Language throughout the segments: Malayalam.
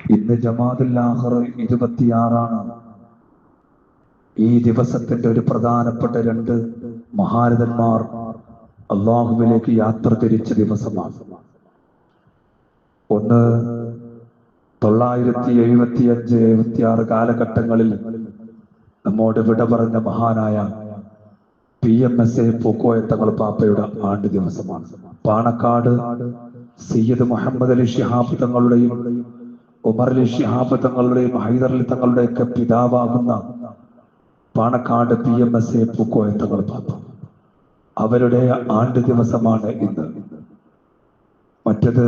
ഇന്ന് ജമാഅത്തുൽ ആഖിർ 26 ഈ ദിവസത്തിന്റെ ഒരു പ്രധാനപ്പെട്ട 2 മഹാരഥന്മാർ അള്ളാഹുവിലേക്ക് യാത്ര തിരിച്ച ദിവസമാണ്. ഒന്ന് 975-76 കാലഘട്ടങ്ങളിൽ നമ്മോട് വിട പറഞ്ഞ മഹാനായ PMSA പൂക്കോയ തങ്ങൾ പാപ്പയുടെ ആണ്ട് ദിവസമാണ്. പാണക്കാട് സയ്യിദ് മുഹമ്മദ് അലി ശിഹാബ് തങ്ങളുടെയും ഉമർ അലി ശിഹാബ് തങ്ങളുടെയും ഹൈദർ അലി തങ്ങളുടെയൊക്കെ പിതാവാകുന്ന പാണക്കാട് PMSA പൂക്കോയ തങ്ങൾ പാപ്പ അവരുടെ ആണ്ട് ദിവസമാണ് ഇന്ന്. മറ്റത്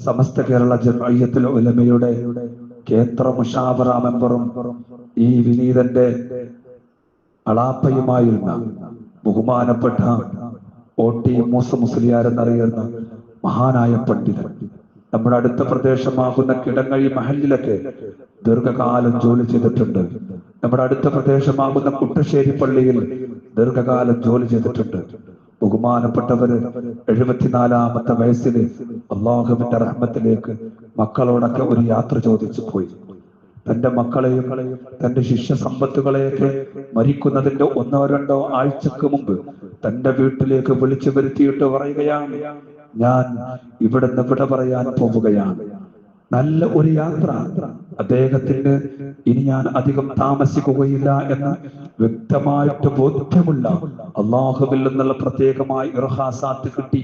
സമസ്ത കേരള ജംഇയ്യത്തുൽ ഉലമയുടെ കേന്ദ്ര മുശാവറ മെമ്പറും ഈ വിനീതന്റെ അളാപ്പയുമായിരുന്ന ബഹുമാനപ്പെട്ട OT മൂസ മുസ്ലിയാർ എന്നറിയുന്ന മഹാനായ പണ്ഡിതൻ നമ്മുടെ അടുത്ത പ്രദേശമാകുന്ന കിടങ്ങഴി മഹലിലൊക്കെ ദീർഘകാലം ജോലി ചെയ്തിട്ടുണ്ട്. നമ്മുടെ അടുത്ത പ്രദേശമാകുന്ന കുട്ടശ്ശേരി പള്ളിയിൽ ദീർഘകാലം ജോലി ചെയ്തിട്ടുണ്ട്. ബഹുമാനപ്പെട്ടവര് 74-ാമത്തെ വയസ്സിൽ അള്ളാഹുവിന്റെ റഹ്മത്തിലേക്ക് മക്കളോടൊക്കെ ഒരു യാത്ര ചോദിച്ചു പോയി. തന്റെ മക്കളെയും തന്റെ ശിഷ്യ സമ്പത്തുകളെയൊക്കെ മരിക്കുന്നതിന്റെ 1-2 ആഴ്ചക്ക് മുമ്പ് തന്റെ വീട്ടിലേക്ക് വിളിച്ചു വരുത്തിയിട്ട് പറയുകയാണ്, ഞാൻ ഇവിടുന്ന് വിട പറയാൻ പോവുകയാണ്. നല്ല ഒരു യാത്ര. അദ്ദേഹത്തിന് ഇനി ഞാൻ അധികം താമസിക്കുകയില്ല എന്ന് വ്യക്തമായിട്ട് ബോധ്യമുള്ള അള്ളാഹുവിൽ നിന്നുള്ള പ്രത്യേകമായി ഇർഹാസാത്ത് കിട്ടി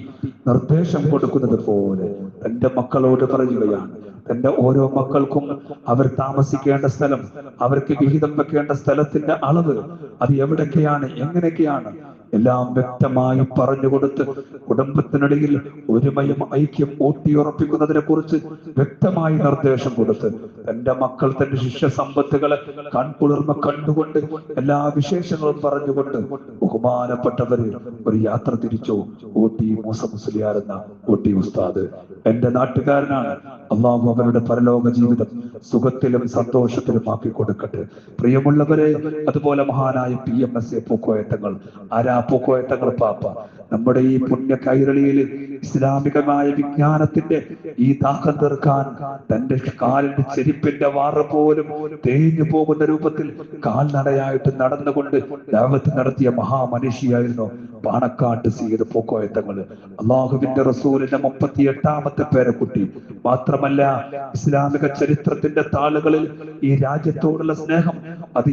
നിർദ്ദേശം കൊടുക്കുന്നത് പോലെ തന്റെ മക്കളോട് പറയുകയാണ്. തന്റെ ഓരോ മക്കൾക്കും അവർ താമസിക്കേണ്ട സ്ഥലം, അവർക്ക് വിഹിതം വെക്കേണ്ട സ്ഥലത്തിന്റെ അളവ്, അത് എവിടൊക്കെയാണ്, എങ്ങനെയൊക്കെയാണ് എല്ലാം വ്യക്തമായി പറഞ്ഞുകൊടുത്ത് കുടുംബത്തിനിടയിൽ ഒരുമയും ഐക്യം ഊട്ടിയുറപ്പിക്കുന്നതിനെ കുറിച്ച് വ്യക്തമായി നിർദ്ദേശം കൊടുത്ത് തന്റെ മക്കൾ തന്റെ ശിഷ്യ സമ്പത്തുകളെ കൺകുളിർമ കണ്ടുകൊണ്ട് എല്ലാ വിശേഷങ്ങളും പറഞ്ഞുകൊണ്ട് ബഹുമാനപ്പെട്ടവര് ഒരു യാത്ര തിരിച്ചു. OT മൂസ മുസ്ലിയാർ എന്ന OT ഉസ്താദ് എന്റെ നാട്ടുകാരനാണ്. അള്ളാഹു അവരുടെ പരലോക ജീവിതം സുഖത്തിലും സന്തോഷത്തിലും ആക്കി കൊടുക്കട്ടെ. പ്രിയമുള്ളവരെ, അതുപോലെ മഹാനായ PMSA പൂക്കോയ തങ്ങൾ, ആരാ പൂക്കോയ തങ്ങൾ പാപ്പ? നമ്മുടെ ഈ പുണ്യ കൈരളിയിൽ ഇസ്ലാമികമായ വിജ്ഞാനത്തിന്റെ ഈ ദാഹം തീർക്കാൻ തന്റെ കാലിന്റെ ചെരുപ്പിന്റെ വാറ പോലും തേഞ്ഞു പോകുന്ന രൂപത്തിൽ കാൽനടയായിട്ട് നടന്നുകൊണ്ട് ദഅവത്ത് നടത്തിയ മഹാമനുഷ്യായിരുന്നു പാണക്കാട്ട് സയ്യിദ് പൂക്കോയ തങ്ങൾ. അള്ളാഹുവിന്റെ റസൂലിന്റെ 38-ാമത്തെ പേരക്കുട്ടി. മാത്രമല്ല, ഇസ്ലാമിക ചരിത്രത്തിന്റെ താളുകളിൽ ഈ രാജ്യത്തോടുള്ള സ്നേഹം അത്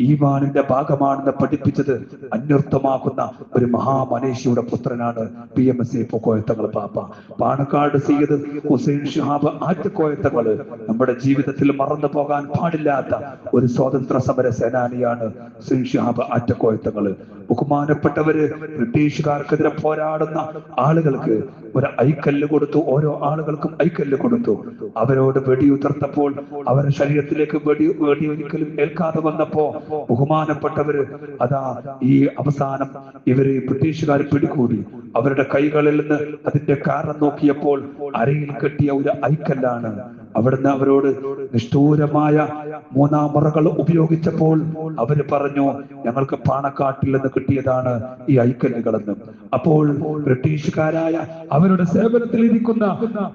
ഈമാനിന്റെ ഭാഗമാണെന്ന് പഠിപ്പിച്ചത് അന്വർത്ഥമാക്കുന്ന ഒരു മഹാമനുഷ്യയുടെ പുത്രനാണ് PMSA പൂക്കോയ തങ്ങൾ പാപ്പ. പാണക്കാട് സയ്യിദ് ഹുസൈൻ ശിഹാബ് ആറ്റക്കോയ തങ്ങൾ നമ്മുടെ ജീവിതത്തിൽ മറന്നു പോകാൻ പാടില്ലാത്ത ഒരു സ്വാതന്ത്ര്യ സമര സേനാനിയാണ് ഹുസൈൻ ശിഹാബ് ആറ്റക്കോയ തങ്ങൾ. ബഹുമാനപ്പെട്ടവര് ബ്രിട്ടീഷുകാർക്കെതിരെ പോരാടുന്ന ആളുകൾക്ക് ഒരു ഐക്കല്ല് കൊടുത്തു. ഓരോ ആളുകൾക്കും ഐക്കല്ല് കൊടുത്തു. അവരോട് വെടിയുതിർത്തപ്പോൾ അവരുടെ ശരീരത്തിലേക്ക് വെടിയൊരിക്കലും ഏൽക്കാതെ വന്നപ്പോ ബഹുമാനപ്പെട്ടവര് അതാ ഈ അവസാനം ഇവര് ബ്രിട്ടീഷുകാർ പിടികൂടി. അവരുടെ കൈകളിൽ നിന്ന് അതിന്റെ കാരണം നോക്കിയപ്പോൾ അരയിൽ കെട്ടിയ ഒരു ഐക്കല്ലാണ്. അവിടുന്ന് അവരോട് നിഷ്ഠൂരമായ 3 മുറകൾ ഉപയോഗിച്ചപ്പോൾ അവര് പറഞ്ഞു, ഞങ്ങൾക്ക് പാണക്കാട്ടിൽ നിന്ന് കിട്ടിയതാണ് ഈ ഐക്കല്ലുകളെന്ന്. അപ്പോൾ ബ്രിട്ടീഷുകാരായ അവരുടെ സേവനത്തിൽ ഇരിക്കുന്ന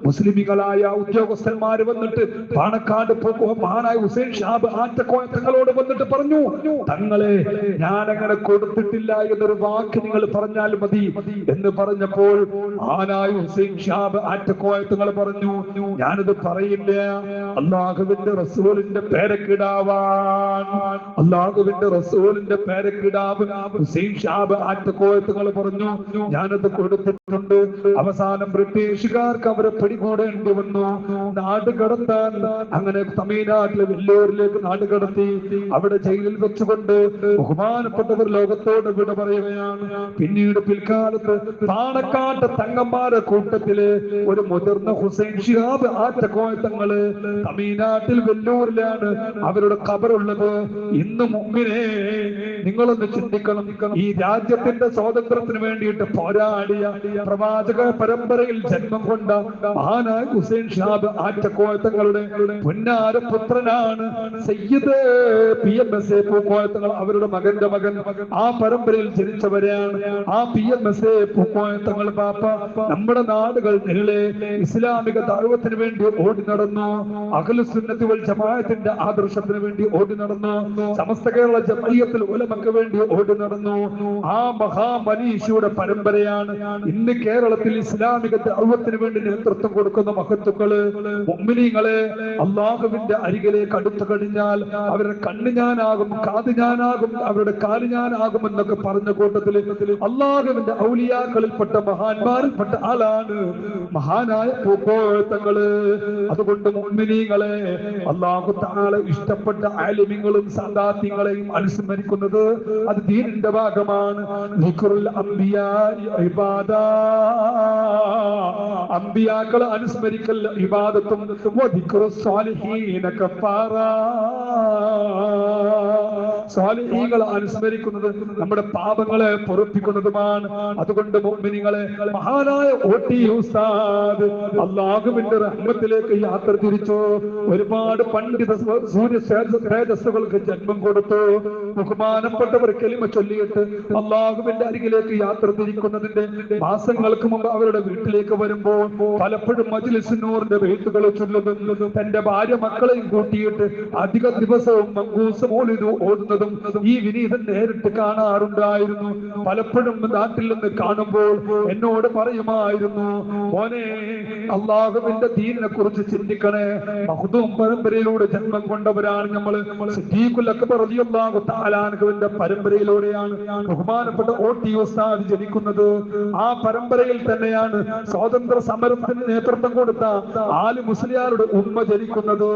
മുസ്ലിമികളായ ഉദ്യോഗസ്ഥന്മാര് വന്നിട്ട് പാണക്കാട് മഹാനായ ഹുസൈൻ ശിഹാബ് ആറ്റക്കോയ തങ്ങളോട് വന്നിട്ട് പറഞ്ഞു, തങ്ങളെ ഞാൻ അങ്ങനെ കൊടുത്തിട്ടില്ല എന്നൊരു വാക്ക് നിങ്ങൾ പറഞ്ഞാൽ മതി എന്ന് പറഞ്ഞപ്പോൾ മഹാനായ ഹുസൈൻ ശിഹാബ് ആറ്റക്കോയ തങ്ങൾ പറഞ്ഞു, ഞാനിത് പറയില്ല. അള്ളാഹുവിന്റെ റസൂലിന്റെ പേരക്കിടാവാൻ, അള്ളാഹുവിന്റെ റസൂലിന്റെ പേരക്കിടാവ് ഹുസൈൻ ശിഹാബ് ആറ്റക്കോയ തങ്ങൾ പറഞ്ഞു, ഞാനത് കൊടുത്തിട്ടുണ്ട്. അവസാനം ബ്രിട്ടീഷുകാർക്ക് അവരെ പിടികൂടേണ്ടി വന്നു, നാട് കടത്താൻ. അങ്ങനെ തമിഴ്നാട്ടിലെ വെല്ലൂരിലേക്ക് നാട് കടത്തി. അവിടെ ജയിലിൽ വെച്ചുകൊണ്ട് ബഹുമാനപ്പെട്ടവർ ലോകത്തോട് വിട പറയുകയാണ്. പിന്നീട് പിൽക്കാലത്ത് പാണക്കാട്ട് തങ്ങന്മാരുടെ കൂട്ടത്തില് ഒരു മുതിർന്ന ഹുസൈൻ ശിഹാബ് ആറ്റക്കോയ തങ്ങള് തമിഴ്നാട്ടിൽ വെല്ലൂരിലാണ് അവരുടെ ഖബറുള്ളത്. ഇന്ന് മുമ്പിനെ നിങ്ങളൊന്ന് ചിന്തിക്കണം, ഈ രാജ്യത്തിന്റെ സ്വാതന്ത്ര്യത്തിന് വേണ്ടിയിട്ട് പോരാടിയ പ്രവാചക പരമ്പരയിൽ ജന്മം കൊണ്ട മഹാനായ ഹുസൈൻ ശിഹാബ് ആറ്റക്കോയ തങ്ങളുടെ പൊന്നാര പുത്രനാണ് സയ്യിദ് PMSA പൂക്കോയ തങ്ങൾ. അവരുടെ മകന്റെ മകൻ ആ പരമ്പരയിൽ ജനിച്ചവരെയാണ്. ആ PMSA പൂക്കോയ തങ്ങൾ പാപ്പ നമ്മുടെ നാടുകൾ നീളെ ഇസ്ലാമിക ദഅവത്തിന് വേണ്ടി ഓടി നടന്നു. നടന്നു. അഹ്ലുസ് സുന്നത്തി വൽ ജമാഅത്തിന്റെ ആദർശത്തിന് വേണ്ടി ഓടി നടന്നു. സമസ്ത കേരള ജമഇയ്യത്തുൽ ഉലമക്ക് വേണ്ടി ഓടി നടന്നു. ആ മഹാമനീഷിയുടെ പരമ്പരയാണ് ഇന്ന് കേരളത്തിൽ ഇസ്ലാമിക ദഅവത്തിന് വേണ്ടി നേതൃത്വം കൊടുക്കുന്ന മഹത്തുക്കള്. മുഅ്മിനീങ്ങളെ, അല്ലാഹുവിന്റെ അരികിലേക്ക് അടുത്തു കഴിഞ്ഞാൽ അവരുടെ കണ്ണ് ഞാനാകും, കാത് ഞാനാകും, അവരുടെ കാല് ഞാനാകും എന്നൊക്കെ പറഞ്ഞ കൂട്ടത്തില് അല്ലാഹുവിന്റെ ഔലിയാക്കളിൽപ്പെട്ട മഹാന്മാരിൽപ്പെട്ട ആളാണ് മഹാനായ പൂക്കോഴത്തങ്ങള്. അതുകൊണ്ട് മുഅ്മിനീങ്ങളെ, അല്ലാഹു തആല ഇഷ്ടപ്പെട്ട ആലിമീങ്ങളും സാദാത്യങ്ങളെയും അനുസ്മരിക്കുന്നത് അത് ദീനിന്റെ ഭാഗമാണ്. ദിക്റുൽ അംബിയാഇ ഇബാദ, അംബിയാക്കളെ അനുസ്മരിക്കൽ ഇബാദത്തും വദിക്റുസ് സ്വാലിഹീന കഫാറ. സ്വാലിഹീങ്ങളെ അനുസ്മരിക്കുന്നത് നമ്മുടെ പാപങ്ങളെ പൊറുപ്പിക്കുന്നതുമാണ്. അതുകൊണ്ട് മുഅ്മിനീങ്ങളെ, മഹാനായ ഓട്ടി ഉസ്താദ് അല്ലാഹുവിന്റെ റഹ്മത്തിലേക്ക് യാത്ര തിരിച്ചു. ഒരുപാട് പണ്ഡിത സൂര്യ തേജസ്സുകൾക്ക് ജന്മം കൊടുത്തു. ബഹുമാനപ്പെട്ടവർ കലിമ ചൊല്ലിയിട്ട് അല്ലാഹുവിന്റെ അരികിലേക്ക് യാത്ര തിരിക്കുന്നതിന്റെ മാസങ്ങൾക്ക് മുമ്പ് അവരുടെ വീട്ടിലേക്ക് വരുമ്പോൾ പലപ്പോഴും മജ്ലിസ് നൂറിന്റെ ബൈത്തുകൾ ചൊല്ലുന്നതും തന്റെ ഭാര്യ മക്കളെയും കൂട്ടിയിട്ട് അധിക ദിവസവും മങ്കൂസ് മൗലിദ് ഓതുന്നതും ഈ വിനീതൻ നേരിട്ട് കാണാറുണ്ടായിരുന്നു. പലപ്പോഴും നാട്ടിൽ നിന്ന് കാണുമ്പോൾ എന്നോട് പറയുമായിരുന്നു, മോനെ, അല്ലാഹുവിന്റെ ദീനിനെ കുറിച്ച് ചിന്തിക്കണേ. മഖ്ദൂം പരമ്പരയിലൂടെ ജന്മം കൊണ്ടവരാണ് നമ്മള്. സിദ്ദീഖുൽ അക്ബർ റളിയല്ലാഹു തആല അൻഹുവിന്റെ പരമ്പരയിലൂടെയാണ് ബഹുമാനപ്പെട്ട ഓട്ടി ഉസ്താദ് ജനിക്കുന്നത്. ആ പരമ്പരയിൽ തന്നെയാണ് സ്വാതന്ത്ര്യ സമരത്തിന് നേതൃത്വം കൊടുത്ത ആലി മുസ്ലിയാരുടെ ഉമ്മ ജനിക്കുന്നത്.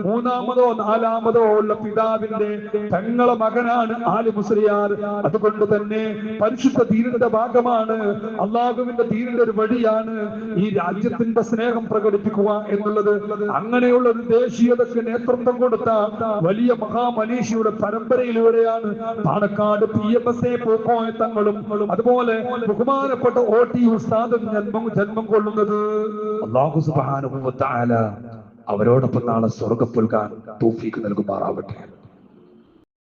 മൂന്നാമതോ നാലാമതോ ഉള്ള പിതാവിന്റെ പെങ്ങളെ മകനാണ് ആലി മുസ്ലിയാർ. അതുകൊണ്ട് തന്നെ പരിശുദ്ധ ദീനിന്റെ ഭാഗമാണ്, അള്ളാഹുവിന്റെ ദീനിന്റെ ഒരു വഴിയാണ് ഈ രാജ്യത്തിന്റെ സ്നേഹം പ്രകടിപ്പിക്കുക എന്നുള്ളത്. അങ്ങനെയുള്ള ഒരു ദേശീയതയ്ക്ക് നേതൃത്വം കൊടുത്ത വലിയ മഹാമനീഷിയുടെ പരമ്പരയിലൂടെയാണ് പാണക്കാട് PMSA പൂക്കോയ തങ്ങളും അതുപോലെ ബഹുമാനപ്പെട്ട ഓട്ടി ഉസ്താദും ജന്മം കൊള്ളുന്നത്. അല്ലാഹു സുബ്ഹാനഹു വ തആല അവരോടൊപ്പം നാളെ സ്വർഗ്ഗം പുൽകാൻ തൗഫീഖ് നൽകുമാറാവട്ടെ.